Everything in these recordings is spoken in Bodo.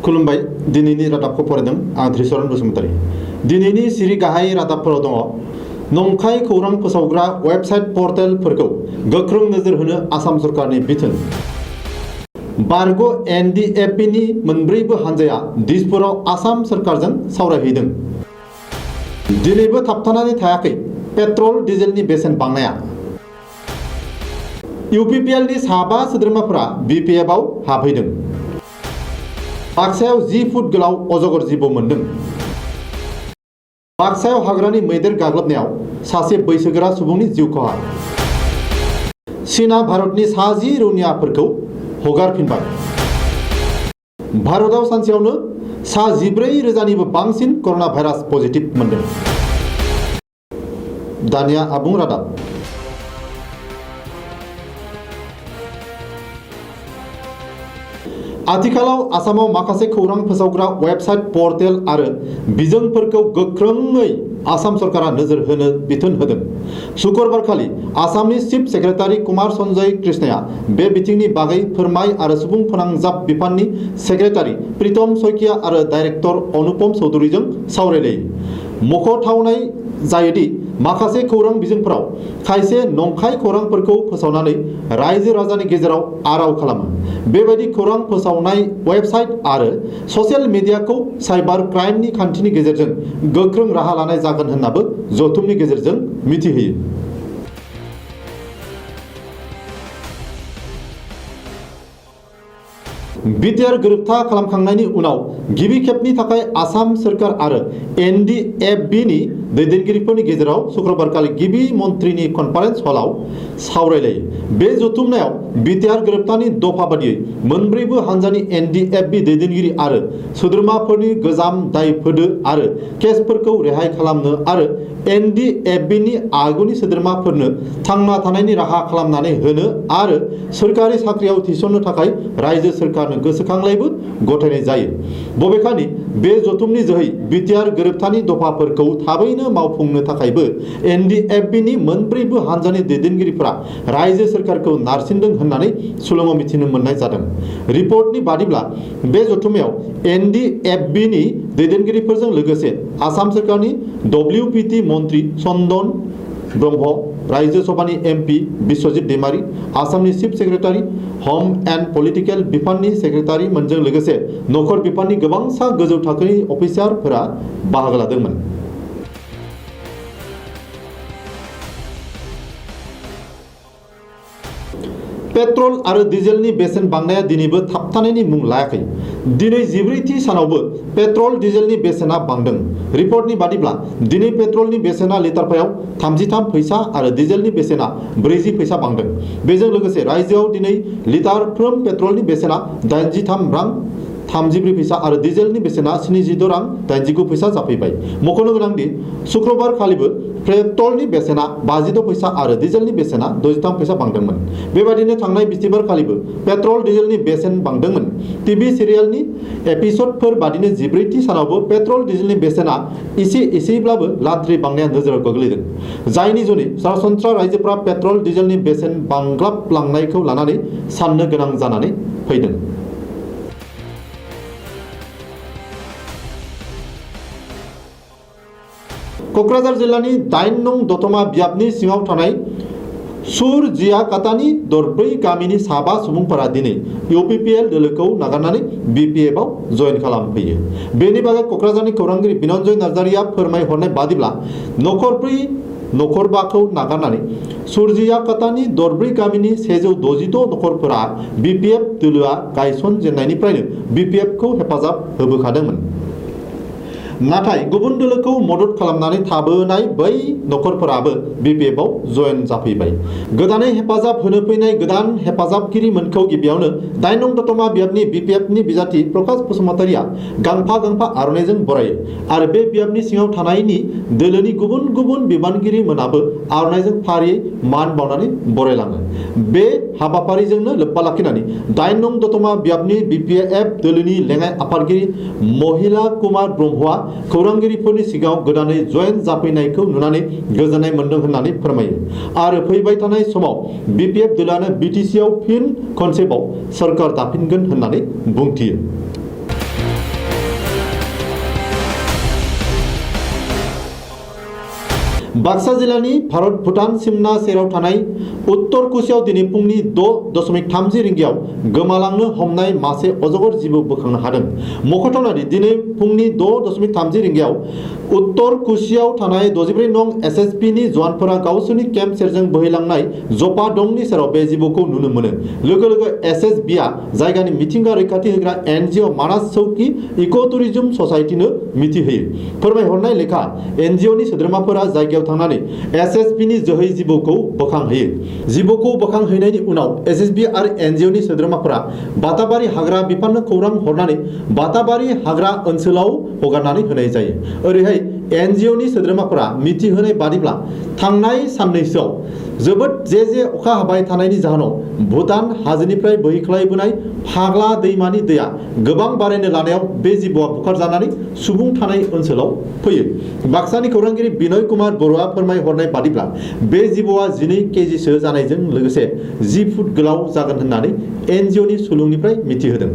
खुलुमबाय दिनैनि रादाबखौ फरायदों आं धृषरन बसुमतारी। दिनैनि सिरि गाहाय रादाबफोराव दङ नंखाय खौरां फोसावग्रा वेबसाइट पर्टेलफोरखौ गोख्रों नोजोर होनो आसाम सरकारनि बिथोन। बारग' एनडिएफबिनि मोनब्रैबो हानजाया दिसपुराव आसाम सरकारजों सावरायहैदों। दिनैबो थाबथानानै थायाखै पेट्रल डिजेलनि बेसेन बांनाया। इउपिपिएलनि साबा सोद्रोमाफोरा बिपिएफआव हाबहैदों। बाक्सायाव 10 फुट गोलाव अजगर जिबौ मोनदों। बाक्सायाव हाग्रानि मैदेर गाग्लोबनायाव सासे बैसोगोरा सुबुंनि जिउ खहा। चीनआ भारतनि सा 10 रौनियाफोरखौ हगारफिनबाय। भारतआव सानसेयावनो सा 14,000निबो बांसिन कर'ना भाइरास पजिटिभ मोनदों। दानिया आबुं रादाब। आथिखालाव आसामाव माखासे खौरां फोसावग्रा वेबसाइट पर्टेल आरो बिजोंफोरखौ गोख्रोङै आसाम सरकारा नोजोर होनो बिथोन होदों। शुक्रबारखालि आसामनि चिफ सेक्रेटारि कुमार सन्जय कृष्णया बे बिथिंनि बागै फोरमाय आरो सुबुं फोनांजाब बिफाननि सेक्रेटारि प्रीतम सयकिया आरो डाइरेक्टर अनुपम चौधुरीजों सावरायलायो। मख'थावनाय जायोदि माखासे खौरां बिजोंफोराव खायसे नंखाय खौरांफोरखौ फोसावनानै रायजो राजानि गेजेराव आराव खालामो। बेबायदि खौरां फोसावनाय वेबसाइट आरो ससियेल मिडियाखौ साइबार क्राइमनि खान्थिनि गेजेरजों गोख्रों राहा लानाय जागोन होन्नाबो जथुमनि गेजेरजों मिथिहोयो। बिटिआर गोरोबथा खालामखांनायनि उनाव गिबि खेबनि थाखाय आसाम सरकार आरो एनडिएफबिनि दैदेनगिरिफोरनि गेजेराव शुक्रबारखालि गिबि मन्थ्रिनि कनफारेन्स हलाव सावरायलायो। बे जथुमनायाव बिटिआर गोरोबथानि दफा बादियै मोनब्रैबो हानजानि एनडिएफबि दैदेनगिरि आरो सोद्रोमाफोरनि गोजाम दायफोदो आरो केसफोरखौ रेहाय खालामनो आरो एनडिएफबिनि आगुनि सोद्रोमाफोरनो थांना थानायनि राहा खालामनानै होनो आरो सोरखारि साख्रियाव थिसननो थाखाय रायजो सोरखारनो गोसोखांलायबो गथायनाय जायो। बबेखानि बे जथुमनि जोहै बिटिआर गोरोबथानि दफाफोरखौ थाबैनो मावफुंनो थाखायबो एनडिएफबिनि मोनब्रैबो हानजानि दैदेनगिरिफोरा रायजो सोरखारखौ नारसिनदों होननानै सुलुङाव मिथिनो मोननाय जादों। रिपर्टनि बादिब्ला बे जथुमायाव एनडिएफबिनि दैदेनगिरिफोरजों लोगोसे आसाम सोरखारनि डब्लिउपिटि मन्त्रि चन्दन ब्रह्म, राज्य सभानि एमपि बिश्वजित दैमारी, आसामनि चिफ सेक्रेटारि हम एन्ड पलिटिकेल बिफाननि सेक्रेटारि मोनजों लोगोसे नखर बिफाननि गोबांसा गोजौ थाखोनि अफिसारफोरा बाहागो लादोंमोन। पेट्रल आरो डिजेलनि बेसेन बांनाया दिनैबो थाबथानायनि मुं लायाखै। दिनै 14थि सानावबो पेट्रल डिजेलनि बेसेना बांदों। रिपर्टनि बादिब्ला दिनै पेट्रलनि बेसेना लिटारफायाव 33 फैसा आरो डिजेलनि बेसेना 40 फैसा बांदों। बेजों लोगोसे रायजोआव दिनै लिटारफ्रोम पेट्रलनि बेसेना 83 रां 34 फैसा आरो डिजेलनि बेसेना 76 रां 89 फैसा जाफैबाय। मख'नो गोनांदि शुक्रबार खालिबो पेट्रलनि बेसेना 52 फैसा आरो डिजेलनि बेसेना 63 फैसा बांदोंमोन। बेबादिनो थांनाय बिस्थिबार खालिबो पेट्रल डिजेलनि बेसेन बांदोंमोन। टिभि सिरियालनि एपिसडफोर बादिनो 14थि सानावबो पेट्रल डिजेलनि बेसेना एसेब्लाबो लाद्रि बांनाया नोजोराव गोग्लैदों। जायनि जुनै सरासनस्रा रायजोफ्रा पेट्रल डिजेलनि बेसेन बांग्लाबलांनायखौ लानानै साननो गोनां जानानै फैदों। क'क्राझार जिल्लानि 8 नं दतमा बियाबनि सिङाव थानाय सुरजियाकातानि दरब्रै गामिनि साबा सुबुंफोरा दिनै इउपिपिएल दोलोखौ नागारनानै बिपिएफआव जयेन खालामफैयो। बेनि बागै क'क्राझारनि खौरांगिरि बिनन्जय नार्जारिया फोरमायहरनाय बादिब्ला नखरबाखौ नागारनानै सुरजियाकातानि दरब्रै गामिनि 162 नखरफोरा बिपिएफ दोलोआ गायसनजेननायनिफ्रायनो बिपिएफखौ हेफाजाब होबोखादोंमोन। नाथाय गुबुन दोलोखौ मदद खालामनानै थाबोनाय बै नखरफोराबो बिपिएफआव जयेन जाफैबाय। गोदानै हेफाजाब होनो फैनाय गोदान हेफाजाबगिरि मोनखौ गिबियावनो 8 नं दतमा बियाबनि बिपिएफनि बिजाथि प्रकाश बसुमतारीया गांफा गांफा आर'नाइजों बरायो आरो बे बियाबनि सिङाव थानायनि दोलोनि गुबुन गुबुन बिबानगिरि मोनाबो आर'नाइजों फारियै मान बावनानै बरायलाङो। बे हाबाफारिजोंनो लोब्बा लाखिनानै 8 नं दतमा बियाबनि बिपिएफ दोलोनि लेङाइ आफादगिरि महिला कुमार ब्रह्मआ खौरांगिरिफोरनि सिगाङाव गोदानै जयेन जाफैनायखौ नुनानै गोजोननाय मोन्दों होननानै फोरमायो आरो फैबाय थानाय समाव बिपिएफ दोलोआनो बिटिसिआव फिन खनसेबाव सरकार दाफिनगोन होननानै बुंथियो। बाक्सा जिल्लानि भारत भुटान सिमना सेराव थानाय उत्तर कुसियाव दिनै फुंनि 6.30 रिंगायाव गोमालांनो हमनाय मासे अजगर जिबौ बोखांनो हादों। मख'थावनादि दिनै फुंनि 6.30 रिंगायाव उत्तर कुसियाव थानाय 64 नं SSP नि जवानफोरा गावसोरनि केम्प सेरजों बोहैलांनाय जपा दंनि सेराव बे जिबौखौ नुनो मोनो। लोगो लोगो SSB आ जायगानि मिथिंगा रैखाथि होग्रा NGO मानास चौकी इक' टुरिजम ससाइटिनो मिथिहोयो। फोरमायहरनाय लेखा NGO नि सोद्रोमाफोरा जायगायाव थांनानै SSB नि जोहै जिबौखौ बोखांहैयो। जिबौखौ बोखांहैनायनि उनाव SSB आरो NGO नि सोद्रोमाफोरा बाताबारि हाग्रा बिफाननो खौरां हरनानै बाताबारि हाग्रा ओनसोलाव हगारनानै होनाय जायो। ओरैहाय NGO नि सोद्रोमाफोरा मिथिहोनाय बादिब्ला थांनाय साननैसोआव जोबोद जे अखा हाबाय थानायनि जाहोनाव भुटान हाजोनिफ्राय बोहैख्लायबोनाय फाग्ला दैमानि दैया गोबां बारायनो लानायाव बे जिबौआ बुखारजानानै सुबुं थानाय ओनसोलाव फैयो। बाक्सानि खौरांगिरि बिनय कुमार बर'आ फोरमायहरनाय बादिब्ला बे जिबौआ 12 केजिसो जानायजों लोगोसे 10 फुट गोलाव जागोन होननानै NGO नि सुलुंनिफ्राय मिथिहोदों।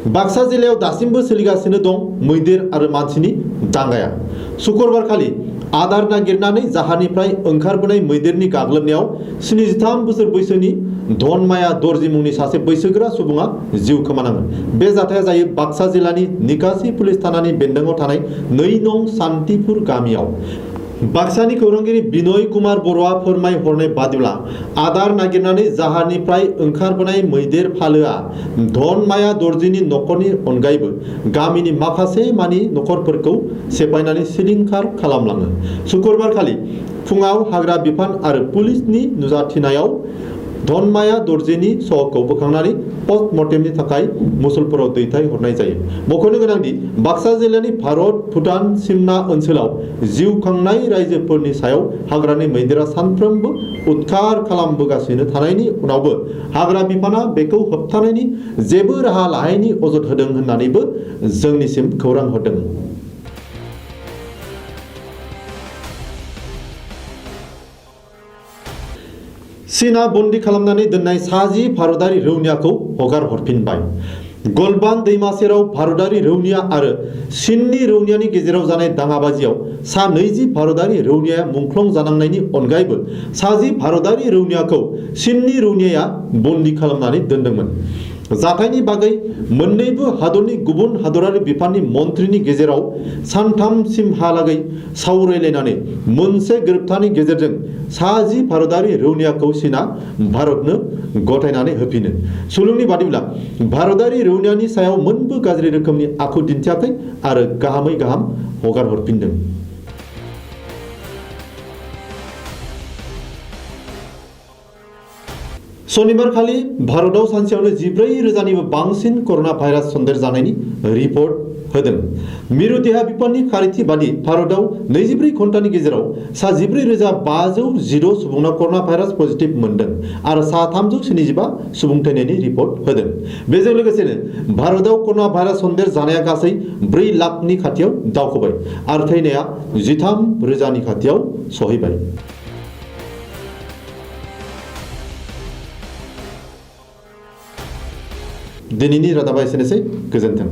बाक्सा जिल्लायाव दासिमबो सोलिगासिनो दं मैदेर आरो मानसिनि दांगाया। शुक्रबारखालि आदार नागिरनानै जाहारनिफ्राय ओंखारबोनाय मैदेरनि गाग्लोबनायाव 73 बोसोर बैसोनि धनमाया दर्जी मुंनि सासे बैसोगोरा सुबुङा जिउ खोमानाङो। बे जाथाया जायो बाक्सा जिल्लानि निकासि पुलिस थानानि बेन्दोङाव थानाय 2 नं सान्तिपुर गामियाव। बाक्सानि खौरांगिरि बिनय कुमार बर'आ फोरमायहरनाय बादिब्ला आदार नागिरनानै जाहारनिफ्राय ओंखारबोनाय मैदेर फालोआ धनमाया दर्जीनि नखरनि अनगायैबो गामिनि माखासे मानि नखरफोरखौ सेफायनानै सिलिंखार खालामलाङो। शुक्रबारखालि फुङाव हाग्रा बिफान आरो पुलिसनि नुजाथिनायाव धनमाया दर्जीनि सहखौ बोखांनानै पस्टमर्टेमनि थाखाय मुसलपुराव दैथायहरनाय जायो। मख'नो गोनांदि बाक्सा जिल्लानि भारत भुटान सिमना ओनसोलाव जिउ खांनाय रायजोफोरनि सायाव हाग्रानि मैदेरा सानफ्रोमबो उदखार खालामबोगासिनो थानायनि उनावबो हाग्रा बिफाना बेखौ होबथानायनि जेबो राहा लानायनि अजद होदों होननानैबो जोंनिसिम खौरां हरदों। चीनआ बन्दी खालामनानै दोननाय 60 भारतारि रौनियाखौ हगार हरफिनबाय। गलबान दैमा सेराव भारतारि रौनिया आरो चीननि रौनियानि गेजेराव जानाय दाङाबाजियाव 20 भारतारि रौनियाया मुंख्लं जानांनायनि अनगायैबो 60 भारतारि रौनियाखौ चीननि रौनियाया बन्दी खालामनानै दोनदोंमोन। जाथायनि बागै मोन्नैबो हादरनि गुबुन हादरारि बिफाननि मन्थ्रिनि गेजेराव सानथामसिमहालागै सावरायलायनानै मोनसे गोरोबथानि गेजेरजों 60 भारतारि रौनियाखौ चीनआ भारतनो गथायनानै होफिनो। सुलुंनि बादिब्ला भारतारि रौनियानि सायाव मोनबो गाज्रि रोखोमनि आखु दिन्थियाखै आरो गाहामै गाहाम हगार हरफिनदों। शनिबारखालि भारतआव सानसेयावनो 14,000निबो बांसिन कर'ना भाइरास सन्देर जानायनि रिपर्ट होदों। मिरु देहा बिफाननि खारिथि बादि भारतआव 24 घन्टानि गेजेराव 14,516 सुबुंनाव कर'ना भाइरास पजिटिभ मोनदों आरो 375 सुबुं थैनायनि रिपर्ट होदों। बेजों लोगोसेनो भारतआव कर'ना भाइरास सन्देर जानाया गासै 4 लाखनि खाथियाव दावखोबाय आरो थैनाया 13,000नि खाथियाव सहैबाय। दिनैनि रादाबा एसेनोसै। गोजोन्थों।